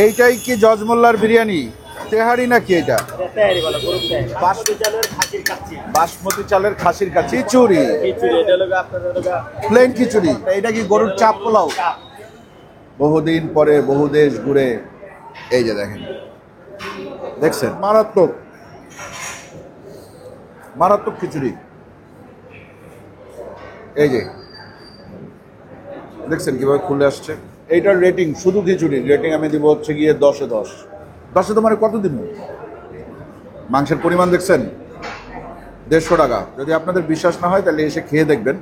এইটাই কি জজ মোল্লার বিরিয়ানি? তেহারি নাকি এটা? বাসমতি চালের খাসির কাচ্চি, খিচুড়ি, প্লেন খিচুড়ি। এটা কি গরুর চাপ পোলাও? বহুদিন পরে বহু দেশ ঘুরে এই যে দেখেন, দেখছেন মারাত্মক মারাত্মক খিচুড়ি। এই যে দেখছেন কিভাবে খুলে আসছে। এইটার রেটিং, শুধু খিচুড়ির রেটিং আমি দিব হচ্ছে গিয়ে 10-এ 10। 10-এ তোমার কত দিব? মাংসের পরিমাণ দেখছেন, 150 টাকা। যদি আপনাদের বিশ্বাস না হয় তাহলে এসে খেয়ে দেখবেন।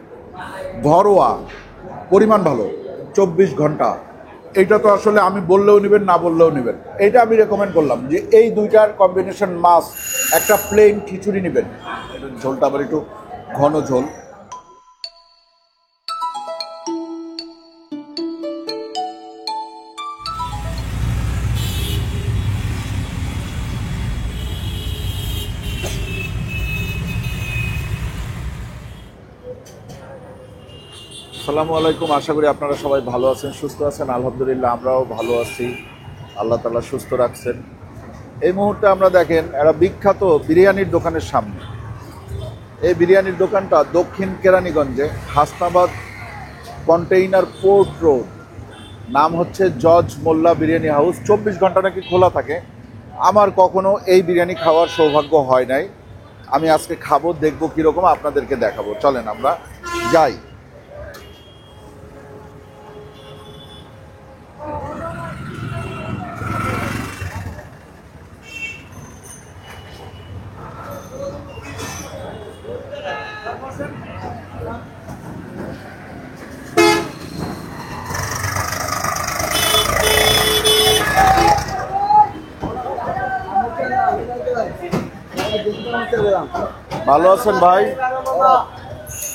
ঘরোয়া, পরিমাণ ভালো, 24 ঘন্টা। এইটা তো আসলে আমি বললেও নেবেন, না বললেও নেবেন। এইটা আমি রেকমেন্ড করলাম যে এই দুইটার কম্বিনেশন মাস্ট। একটা প্লেন খিচুড়ি নেবেন, ঝোলটা আবার একটু ঘন ঝোল। আসসালামু আলাইকুম, আশা করি আপনারা সবাই ভালো আছেন, সুস্থ আছেন। আলহামদুলিল্লাহ আমরাও ভালো আছি, আল্লাহ তাআলা সুস্থ রাখছেন। এই মুহূর্তে আমরা দেখেন একটা বিখ্যাত বিরিয়ানির দোকানের সামনে। এই বিরিয়ানির দোকানটা দক্ষিণ কেরানীগঞ্জে, হাসনাবাদ কন্টেইনার পোর্ট রোড। নাম হচ্ছে জজ মোল্লা বিরিয়ানি হাউস। 24 ঘন্টা নাকি খোলা থাকে। আমার কখনো এই বিরিয়ানি খাওয়ার সৌভাগ্য হয় নাই। আমি আজকে খাবো, দেখবো কীরকম, আপনাদেরকে দেখাবো। চলেন আমরা যাই। ভালো আছেন ভাই?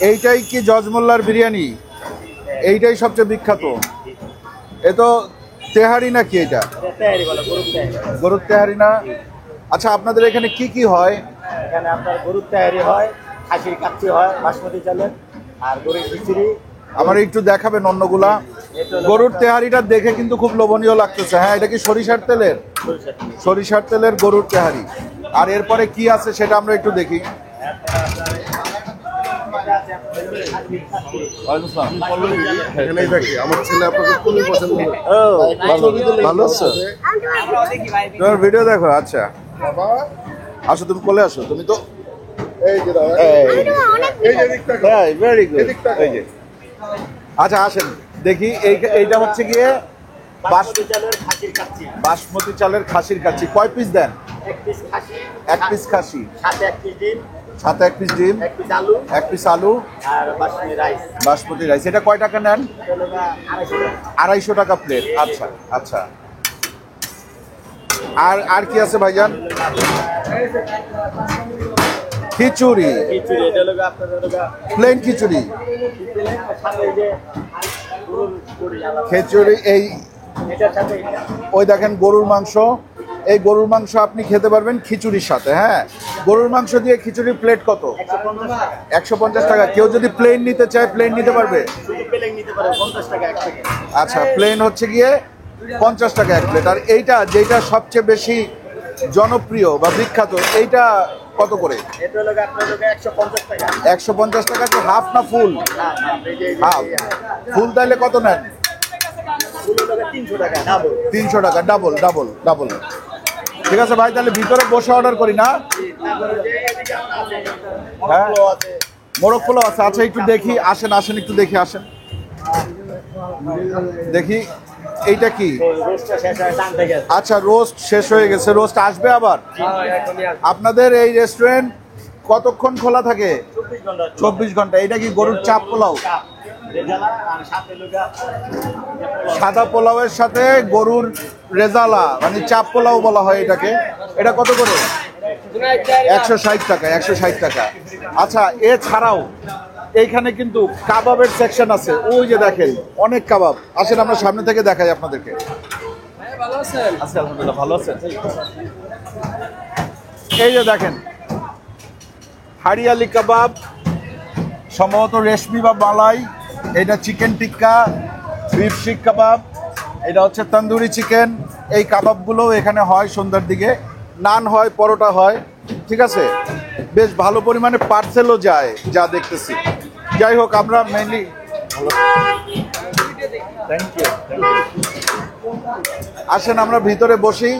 এইটাই কি জজ মোল্লার বিরিয়ানি? এইটাই সবচেয়ে বিখ্যাত। এ তো তেহারি নাকি এটা? গরুর তেহারি না? আচ্ছা, আপনাদের এখানে কি কি হয়? এখানে আপনার গরুর তেহারি হয়, খাসির কাচ্চি হয় বাসমতি চালের, আর গরুর খিচুড়ি। আমার একটু দেখাবেন অন্যগুলা। গরুর তেহারিটা দেখে কিন্তু খুব লোভনীয় লাগতেছে। হ্যাঁ, এটা কি সরিষার তেলের? সরিষার তেলের গরুর তেহারি। আর এরপরে কি আছে সেটা আমরা একটু দেখি। আমার ছেলে আপনাকে খুবই পছন্দ। ভালো আছো? তোমার ভিডিও দেখো? আচ্ছা, আসো, তুমি কোলে আসো। তুমি তো ভেরি গুড। আচ্ছা আসেন দেখি। এইটা হচ্ছে গিয়ে বাসমতি চালের খাসির কাচ্চি। কয় পিস দেন? এক পিস খাসি, সাথে 1 পিস ডিম, 1 পিস আলু আর বাসমতি রাইস। এটা কয় টাকা নেন? 250 টাকা প্লেট। আচ্ছা আচ্ছা। আর কি আছে ভাইজান? খিচুড়ি, প্লেন খিচুড়ি। খিচুড়ি এই ওই দেখেন গরুর মাংস। এই গরুর মাংস আপনি খেতে পারবেন খিচুড়ির সাথে। হ্যাঁ, গরুর মাংস দিয়ে খিচুড়ির প্লেট কত? 150 টাকা। কেউ যদি প্লেন নিতে চায় প্লেন নিতে পারবে? আচ্ছা, প্লেন হচ্ছে গিয়ে 50 টাকা এক প্লেট। আর এইটা যেটা সবচেয়ে বেশি জনপ্রিয় বা বিখ্যাত, এইটা কত করে? 150 টাকা। কি হাফ না ফুল? হাফ। ফুল তাহলে কত নেন? 300 টাকা। Double double double. ঠিক আছে ভাই, তাহলে ভিতরে বসে অর্ডার করি না? হ্যাঁ, মোরগ পোলাও আছে। আচ্ছা একটু দেখি, আসেন আসেন একটু দেখি, আসেন দেখি। এইটা কি? আচ্ছা, রোস্ট শেষ হয়ে গেছে। রোস্ট আসবে আবার? আপনাদের এই রেস্টুরেন্ট কতক্ষণ খোলা থাকে? 24 ঘন্টা। এটা কি গরুর চাপ পোলাও? সাদা পোলাওয়ের সাথে গরুর রেজালা, মানে চাপ পোলাও বলা হয় এটাকে। এটা কত করে? 160 টাকা। 160 টাকা। আচ্ছা, এছাড়াও এইখানে কিন্তু কাবাবের সেকশন আছে। ওই যে দেখেন অনেক কাবাব। আসেন আমরা সামনে থেকে দেখাই আপনাদেরকে। আচ্ছা, আলহামদুলিল্লাহ ভালো আছেন। এই যে দেখেন হারিয়ালি কাবাব, সম্ভবত রেশমি বা মালাই। এটা চিকেন টিক্কা, বিফ শিক কাবাব। এটা হচ্ছে তন্দুরি চিকেন, এই কাবাবগুলো এখানে হয় সন্ধ্যার দিকে, নান হয়, পরোটা হয়, ঠিক আছে, বেশ ভালো পরিমাণে পার্সেলও যায় যা দেখতেছি। যাই হোক, আমরা মেইনলি থ্যাংক ইউ, আসেন আমরা ভিতরে বসি,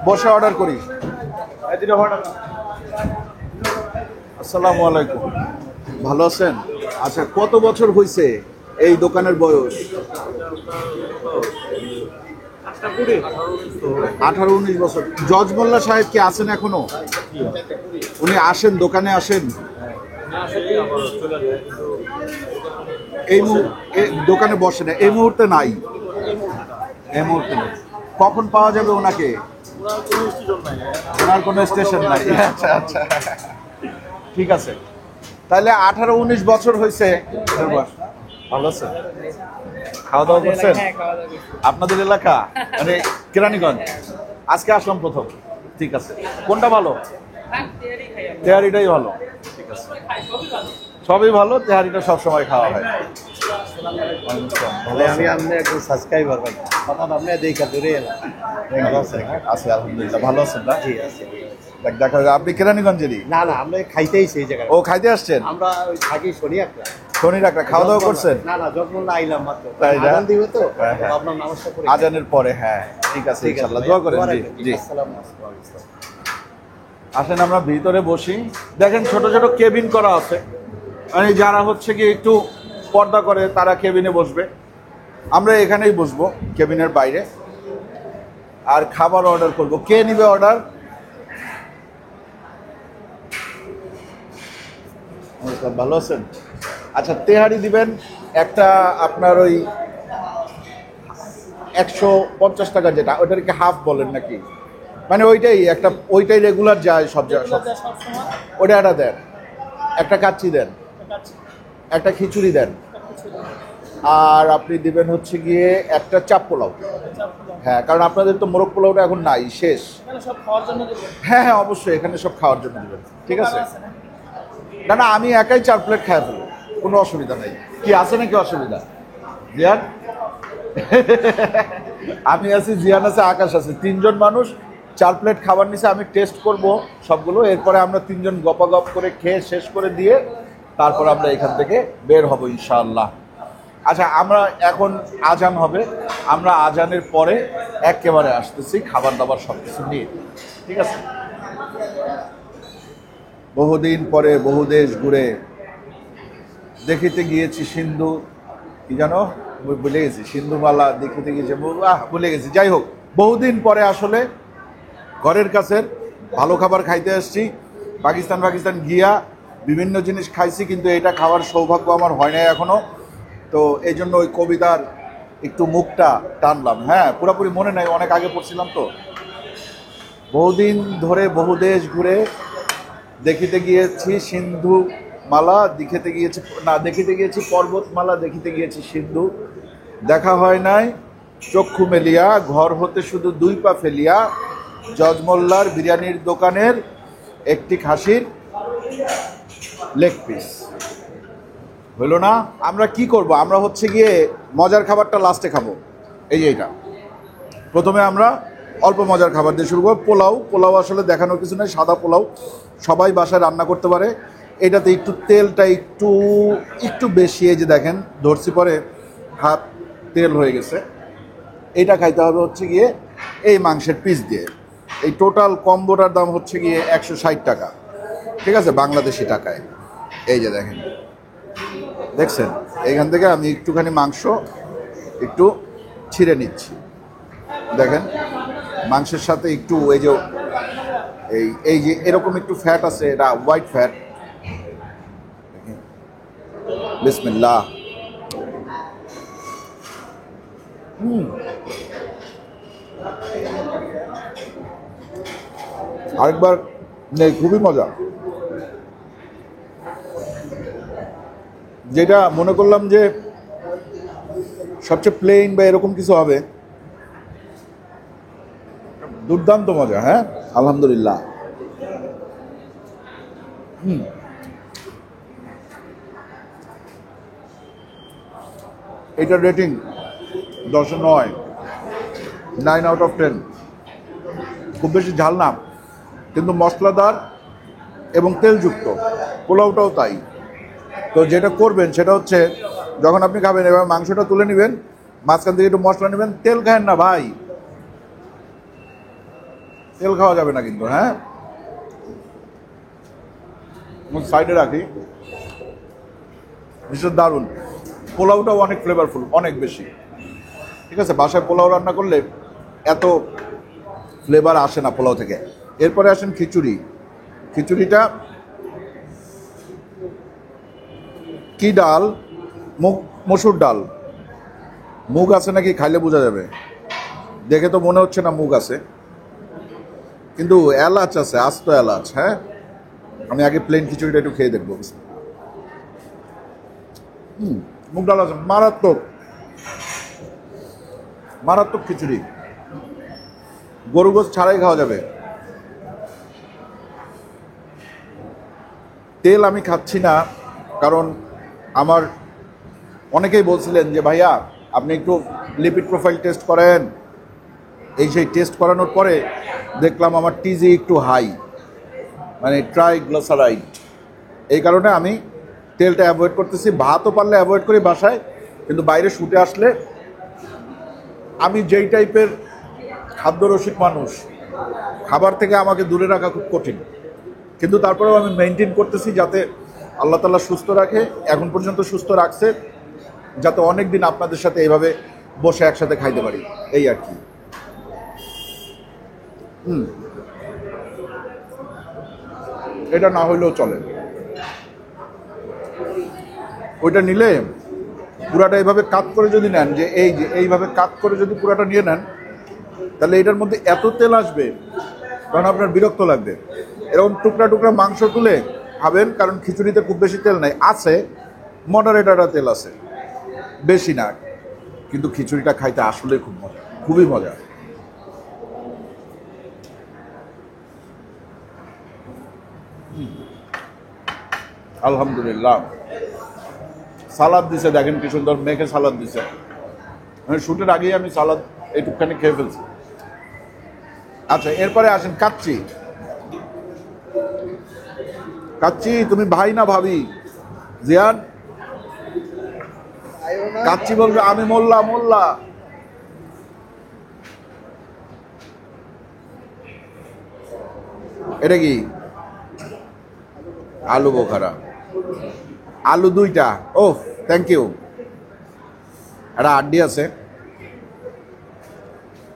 বসে অর্ডার করি। আসসালামু আলাইকুম, ভালো আছেন? আচ্ছা, কত বছর হয়েছে এই দোকানের বয়স? 18-19 বছর। জজ মোল্লা সাহেব কি আছেন এখনো? উনি আসেন, দোকানে আসেন? দোকানে বসে না এই মুহূর্তে? নাই, এই মুহূর্তে নেই। কখন পাওয়া যাবে ওনাকে? ওনার কোনো স্টেশন নাই। আচ্ছা আচ্ছা, ঠিক আছে। তাহলে 18-19 বছর হয়েছে। ভালো আছে? খাওয়া দাওয়া করছেন? আপনাদের এলাকা মানে কেরানীগঞ্জ? আজকে আসলাম প্রথম। ঠিক আছে, কোনটা ভালো? তেহারিটাই ভালো। ঠিক আছে, সবই ভালো, তেহারিটা সবসময় খাওয়া হয়। আমি আপনার একজন সাবস্ক্রাইবার ভাই, হঠাৎ আপনি দেখা দূরে এলাম। আছি আলহামদুলিল্লাহ, ভালো আছেন না? জি আছে। দেখা যায় আপনি কেরানীগঞ্জেরই? না না, আমরা খাইতেই সেই জায়গায়। ও, খাইতে আসছেন? আমরা ওই থাকি শনি একটা। শনি রাখা খাওয়া দাওয়া করছেন? না না, যখন আইলাম মাত্র। তাই না? আজান দিব তো, হ্যাঁ, হ্যাঁ। আপনার নমস্কার করে আজানের পরে। হ্যাঁ, ঠিক আছে, ইনশাআল্লাহ দোয়া করেন। জি জি, আসসালামু আলাইকুম। আসেন আমরা ভিতরে বসি। দেখেন ছোট ছোট কেবিন করা আছে, মানে যারা হচ্ছে কি একটু পর্দা করে তারা কেবিনে বসবে, আমরা এখানেই বসবো কেবিনের বাইরে, আর খাবার অর্ডার করব। কে নিবে অর্ডার? ভালো আছেন? আচ্ছা, তেহারি দিবেন একটা, আপনার ওই 150 টাকা যেটা, ওইটাকে হাফ বলেন নাকি? মানে ওইটাই একটা, ওইটাই রেগুলার যায় সব জায়গায়, সব। ওটা একটা দেন, একটা কাচ্চি দেন, একটা খিচুড়ি দেন, আর আপনি দিবেন হচ্ছে গিয়ে একটা চাপ পোলাও। হ্যাঁ, কারণ আপনাদের তো মোরগ পোলাওটা এখন নাই, শেষ। হ্যাঁ হ্যাঁ, অবশ্যই এখানে সব খাওয়ার জন্য দিবেন। ঠিক আছে, না না, আমি একাই 4 প্লেট খাই ফেলবো, কোনো অসুবিধা নেই। কি আছে নাকি অসুবিধা? জিয়ান আমি আছি, জিয়ান আছে, আকাশ আছে, 3 জন মানুষ 4 প্লেট খাবার নিচে। আমি টেস্ট করব সবগুলো, এরপরে আমরা 3 জন গপাগপ করে খেয়ে শেষ করে দিয়ে তারপর আমরা এখান থেকে বের হব ইনশাআল্লাহ। আচ্ছা, আমরা এখন আজান হবে, আমরা আজানের পরে একেবারে আসতেছি খাবার দাবার সব কিছু নিয়ে। ঠিক আছে, বহুদিন পরে বহু দেশ ঘুরে দেখিতে গিয়েছি সিন্ধু, কি জানো ভুলে গেছি, সিন্ধুমালা দেখিতে গিয়েছি, ভুলে গেছি। যাই হোক, বহুদিন পরে আসলে ঘরের কাছের ভালো খাবার খাইতে আসছি। পাকিস্তান গিয়া বিভিন্ন জিনিস খাইছি, কিন্তু এটা খাওয়ার সৌভাগ্য আমার হয় নাই এখনো। তো এই জন্য ওই কবিতার একটু মুখটা টানলাম। হ্যাঁ, পুরোপুরি মনে নাই, অনেক আগে পড়ছিলাম তো। বহুদিন ধরে বহু দেশ ঘুরে দেখিতে গিয়েছি সিন্ধু মালা, দেখিতে গিয়েছি পর্বতমালা, দেখিতে গিয়েছি সিন্ধু। দেখা হয় নাই চক্ষু মেলিয়া, ঘর হতে শুধু 2 পা ফেলিয়া, জজ মোল্লার বিরিয়ানির দোকানের একটি খাসির লেগ পিস। হইল না? আমরা কি করব? আমরা হচ্ছে গিয়ে মজার খাবারটা লাস্টে খাবো। এই যে এটা, প্রথমে আমরা অল্প মজার খাবার দিয়ে শুরু করবো। পোলাও আসলে দেখানোর কিছু নেই, সাদা পোলাও সবাই বাসায় রান্না করতে পারে। এটাতে একটু তেলটা একটু বেশি, এই যে দেখেন ধরছি পরে হাত তেল হয়ে গেছে। এইটা খাইতে হবে হচ্ছে গিয়ে এই মাংসের পিস দিয়ে। এই টোটাল কম্বোটার দাম হচ্ছে গিয়ে 160 টাকা। ঠিক আছে, বাংলাদেশি টাকায়। এই যে দেখেন, দেখছেন, এইখান থেকে আমি একটুখানি মাংস একটু ছিঁড়ে নিচ্ছি। দেখেন, মাংসের সাথে একটু এই যে এরকম একটু ফ্যাট আছে, এটা হোয়াইট ফ্যাট। বিসমিল্লাহ। আরেকবার নেই, খুবই মজা। যেটা মনে করলাম যে সবচেয়ে প্লেন বা এরকম কিছু হবে, দুর্দান্ত মজা। হ্যাঁ, আলহামদুলিল্লাহ। এটার রেটিং 10-9। 9/10। খুব বেশি ঝাল না, কিন্তু মশলাদার এবং তেলযুক্ত। পোলাওটাও তাই। তো যেটা করবেন সেটা হচ্ছে, যখন আপনি খাবেন এবার মাংসটা তুলে নেবেন, মাঝখান থেকে একটু মশলা নেবেন। তেল খায়েন না ভাই, তেল খাওয়া যাবে না কিন্তু। হ্যাঁ, সাইডে রাখি। ভীষণ দারুণ। পোলাওটাও অনেক ফ্লেভারফুল, অনেক বেশি। ঠিক আছে, বাসায় পোলাও রান্না করলে এত ফ্লেভার আসে না পোলাও থেকে। এরপরে আসেন খিচুড়ি। খিচুড়িটা কি ডাল? মসুর ডাল। মুগ আছে নাকি খাইলে বোঝা যাবে, দেখে তো মনে হচ্ছে না মুগ আছে, কিন্তু এলাচ আছে, আস্ত এলাচ। হ্যাঁ, আমি আগে প্লেন খিচুড়িটা একটু খেয়ে দেখবো। মুগ ডাল আছে, মারাত্মক মারাত্মক খিচুড়ি। গরু গোশ ছাড়াই খাওয়া যাবে। তেল আমি খাচ্ছি না, কারণ আমার অনেকেই বলছিলেন যে ভাইয়া আপনি একটু লিপিড প্রোফাইল টেস্ট করেন। এই সেই টেস্ট করানোর পরে দেখলাম আমার টিজি একটু হাই, মানে ট্রাইগ্লিসারাইড। এই কারণে আমি তেলটা অ্যাভয়েড করতেছি। ভাতও পারলে অ্যাভয়েড করি বাসায়, কিন্তু বাইরে শুটে আসলে আমি যেই টাইপের খাদ্যরসিক মানুষ, খাবার থেকে আমাকে দূরে রাখা খুব কঠিন, কিন্তু তারপরেও আমি মেনটেন করতেছি যাতে আল্লাহ তাআলা সুস্থ রাখে। এখন পর্যন্ত সুস্থ রাখছে, যাতে অনেক দিন আপনাদের সাথে এইভাবে বসে একসাথে খাইতে পারি, এই আর কি। এটা না হইলেও চলে। ওইটা নিলে পুরাটা এইভাবে কাট করে যদি নেন, যে এইভাবে কাট করে যদি পুরাটা নিয়ে নেন, তাহলে এটার মধ্যে এত তেল আসবে কারণ আপনার বিরক্ত লাগবে। এরকম টুকরা টুকরা মাংস তুলে খাবেন, কারণ খিচুড়িতে খুব বেশি তেল নাই, আছে মডারেট একটা তেল আছে, বেশি না। কিন্তু খিচুড়িটা খাইতে আসলে খুব মজা, খুবই মজা। আলহামদুলিল্লাহ। সালাদ দিছে, দেখেন কি সুন্দর মেখে সালাদ দিছে। মানে শুটের আগেই আমি সালাদ এইটুকখানি খেয়ে ফেলছি। আচ্ছা, এরপরে আসেন কাচ্চি। কাচ্চি, তুমি ভাই না ভাবি? জিয়ান কাচ্চি বলবে, আমি মোল্লা মোল্লা। এটা কি? আলু বোখারা, আলু 2টা। ও থ্যাংক ইউ। একটা আড্ডি আছে,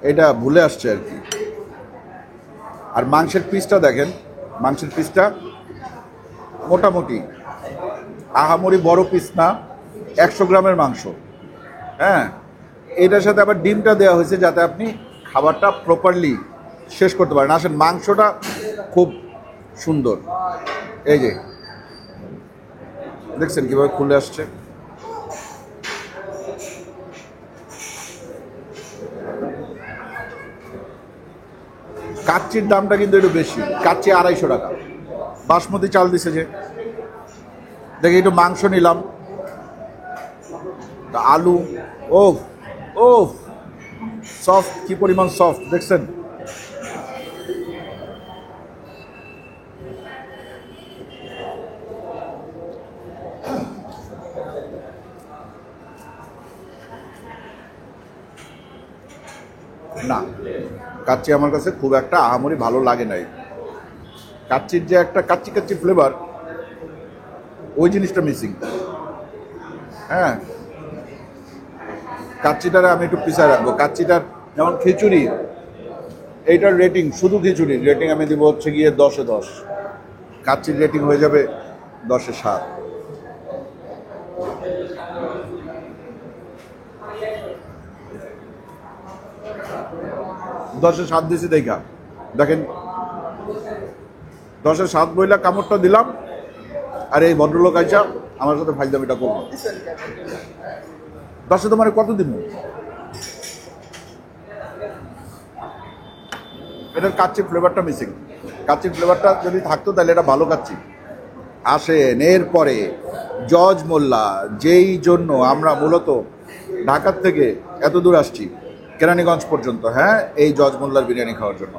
এটা ভুলে আসছে আর কি। আর মাংসের পিসটা দেখেন, মাংসের পিসটা মোটামুটি আহামরি বড় পিস না, 100 গ্রামের মাংস। হ্যাঁ, এটার সাথে আবার ডিমটা দেওয়া হয়েছে যাতে আপনি খাবারটা প্রপারলি শেষ করতে পারেন। আসেন, মাংসটা খুব সুন্দর। এই যে দেখছেন কিভাবে খুলে আসছে। কাচ্চির দামটা কিন্তু একটু বেশি, কাচ্চি 250 টাকা। বাসমতি চাল দিছে যে, দেখি একটু মাংস নিলাম, আলু, ও ও সফট, কি পরিমাণ সফট দেখছেন। না, কাচ্চি আমার কাছে খুব একটা আহামরি ভালো লাগে নাই। কাচ্চির যে একটা কাচ্চি কাচ্চি ফ্লেভার, ওই জিনিসটা মিসিং। হ্যাঁ, কাচ্চিটারে আমি একটু পিছায় রাখবো। কাচ্চিটার যেমন খিচুড়ি, এইটার রেটিং, শুধু খিচুড়ির রেটিং আমি দিব হচ্ছে গিয়ে 10-এ 10। কাচ্চির রেটিং হয়ে যাবে 10-এ 7। দশে 7 দিয়েছি দেখা, দেখেন 10-এ 7 বইলা কামড়টা দিলাম। আর এই ভদ্রলোক আইসা আমার সাথে ফাইজদামিটা করবো। 10-এ তোমার কত দিব? এটার কাচ্চির ফ্লেভারটা মিসিং। কাচ্চির ফ্লেভারটা যদি থাকতো তাহলে এটা ভালো কাচ্চি। আসেন এরপরে জজ মোল্লা, যেই জন্য আমরা মূলত ঢাকার থেকে এত দূর আসছি। কেরানীগঞ্জ পর্যন্ত, হ্যাঁ, এই জজ মোল্লার বিরিয়ানি খাওয়ার জন্য।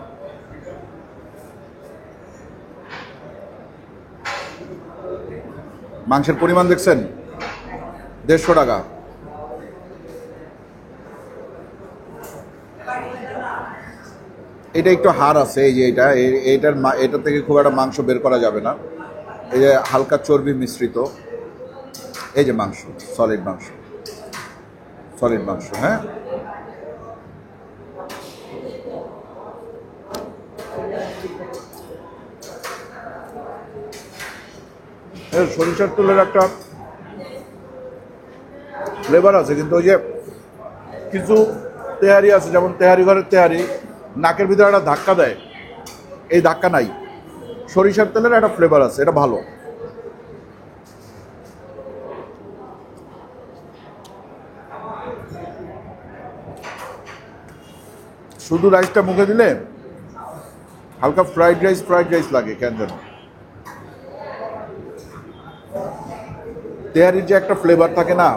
মাংসের পরিমাণ দেখছেন, 150 টাকা। এটা একটু হাড় আছে, এই যে এটা থেকে খুব একটা মাংস বের করা যাবে না। এই যে হালকা চর্বি মিশ্রিত, এই যে মাংস, সলিড মাংস, হ্যাঁ। সরিষার তেলের একটা ফ্লেভার আছে, কিন্তু ওই যে কিছু তেহারি আছে, যেমন তেহারি ঘরের তেহারি নাকের ভিতরে একটা ধাক্কা দেয়, এই ধাক্কা নাই। সরিষার তেলের একটা ফ্লেভার আছে, এটা ভালো। শুধু রাইসটা মুখে দিলে হালকা ফ্রাইড রাইস লাগে কেন যেন। তেহারির যে একটা ফ্লেভার থাকে না,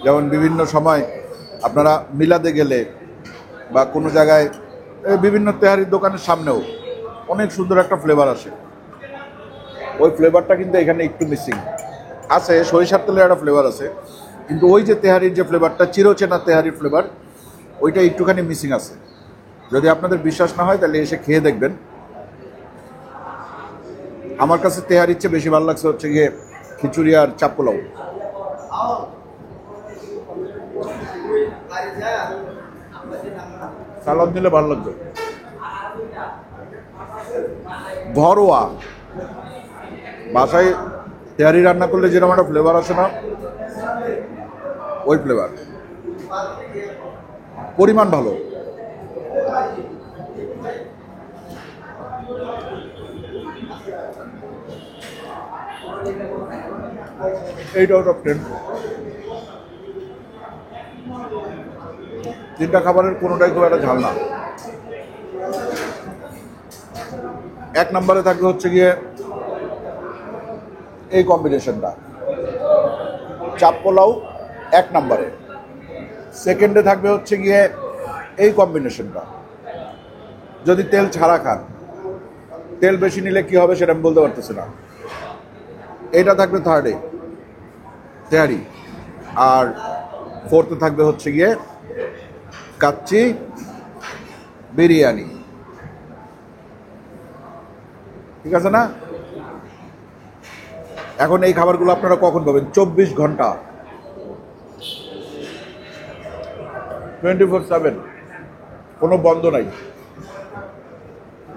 যেমন বিভিন্ন সময় আপনারা মিলাদে গেলে বা কোনো জায়গায় বিভিন্ন তেহারির দোকানের সামনেও অনেক সুন্দর একটা ফ্লেভার আসে, ওই ফ্লেভারটা কিন্তু এখানে একটু মিসিং আছে। সরিষার তেলের একটা ফ্লেভার আছে, কিন্তু ওই যে তেহারির যে ফ্লেভারটা, চিরচেনা তেহারির ফ্লেভার, ওইটা একটুখানি মিসিং আছে। যদি আপনাদের বিশ্বাস না হয় তাহলে এসে খেয়ে দেখবেন। আমার কাছে তেহারির চেয়ে বেশি ভালো লাগছে হচ্ছে গিয়ে খিচুড়ি আর চাপ পোলাও। সালাদ দিলে ভালো লাগবে। ঘরোয়া বাসায় তেহারি রান্না করলে যেরকম একটা ফ্লেভার আসে না, ওই ফ্লেভার। পরিমাণ ভালো। Eight out of 10। তিনটা খাবারের কোনোটাই খুব একটা ঝাল না। এক নম্বরে থাকবে হচ্ছে গিয়ে এই কম্বিনেশনটা, চাপ পোলাও এক নম্বরে। সেকেন্ডে থাকবে হচ্ছে গিয়ে এই কম্বিনেশনটা। যদি তেল ছাড়া খান, তেল বেশি নিলে কি হবে সেটা আমি বলতে পারতেছি না। এটা থাকবে থার্ডে তেহারি, আর ফোর্থে থাকবে হচ্ছে গিয়ে কাচ্চি বিরিয়ানি। ঠিক আছে না? এখন এই খাবারগুলো আপনারা কখন পাবেন? 24 ঘন্টা, 24/7, কোনো বন্ধ নাই।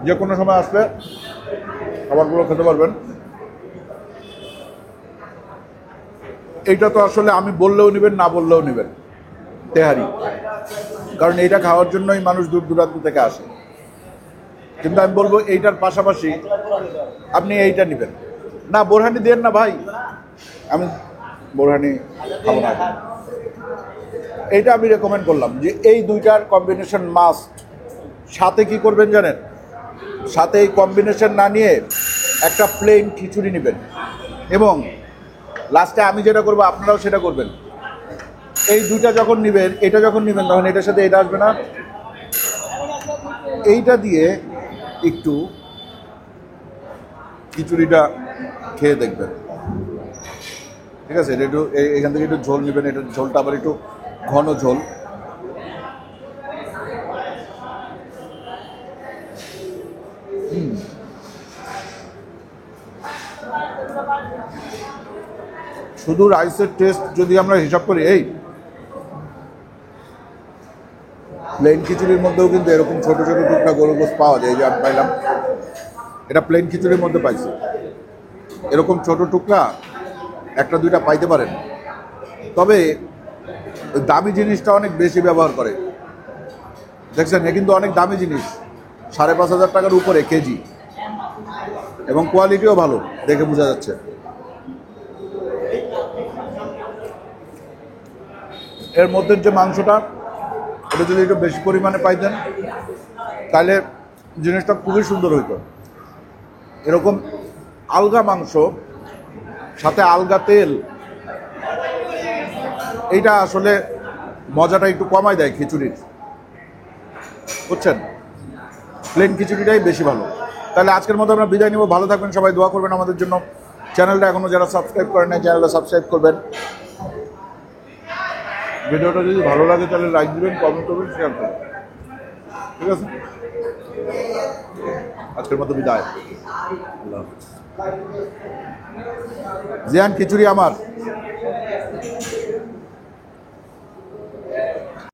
যে কোনো সময় আসলে খাবারগুলো খেতে পারবেন। এইটা তো আসলে আমি বললেও নেবেন, না বললেও নেবেন তেহারি, কারণ এইটা খাওয়ার জন্যই মানুষ দূর দূরান্ত থেকে আসে। কিন্তু আমি বলবো এইটার পাশাপাশি আপনি এইটা নেবেন। না বোরহানি দেন না ভাই, আমি বোরহানি খাবো না। এইটা আমি রেকমেন্ড করলাম যে এই দুইটার কম্বিনেশন মাস্ট। সাথে কি করবেন জানেন? সাথে এই কম্বিনেশন না নিয়ে একটা প্লেন খিচুড়ি নেবেন, এবং লাস্টে আমি যেটা করবো আপনারাও সেটা করবেন। এই দুইটা যখন নেবেন, এটা যখন নেবেন, তখন এটার সাথে এটা আসবে না, এইটা দিয়ে একটু খিচুড়িটা খেয়ে দেখবেন। ঠিক আছে? এটা একটু এখান থেকে একটু ঝোল নেবেন, এটা ঝোলটা আবার একটু ঘন ঝোল। শুধু রাইসের টেস্ট যদি আমরা হিসাব করি, এই প্লেন খিচুড়ির মধ্যেও কিন্তু এরকম ছোট ছোট টুকরা গরুর গোশত পাওয়া যায়। এই যে আমি পাইলাম, এটা প্লেন খিচুড়ির মধ্যে পাইছি। এরকম ছোট টুকরা একটা দুইটা পাইতে পারেন, তবে দামি জিনিসটা অনেক বেশি ব্যবহার করে। দেখছেন, এ কিন্তু অনেক দামি জিনিস, 5,500 টাকার উপরে কেজি, এবং কোয়ালিটিও ভালো, দেখে বোঝা যাচ্ছে। এর মধ্যে যে মাংসটা, এটা যদি একটু বেশি পরিমাণে পাইতেন তাহলে জিনিসটা খুবই সুন্দর হইতো। এরকম আলগা মাংস সাথে আলগা তেল, এইটা আসলে মজাটা একটু কমায় দেয় খিচুড়ির। বুঝছেন, প্লেন খিচুড়িটাই বেশি ভালো। তাহলে আজকের মতো আমরা বিদায় নিব, ভালো থাকবেন সবাই, দোয়া করবেন আমাদের জন্য। চ্যানেলটা এখনও যারা সাবস্ক্রাইব করেন না, চ্যানেলটা সাবস্ক্রাইব করবেন। ভিডিওটা যদি ভালো লাগে তাহলে লাইক দিবেন, কমেন্ট করবেন, শেয়ার করবেন। ঠিক আছে, আজকের মতো বিদায়। আল্লাহ হাফেজ। জিয়ান খিচুড়ি আমার।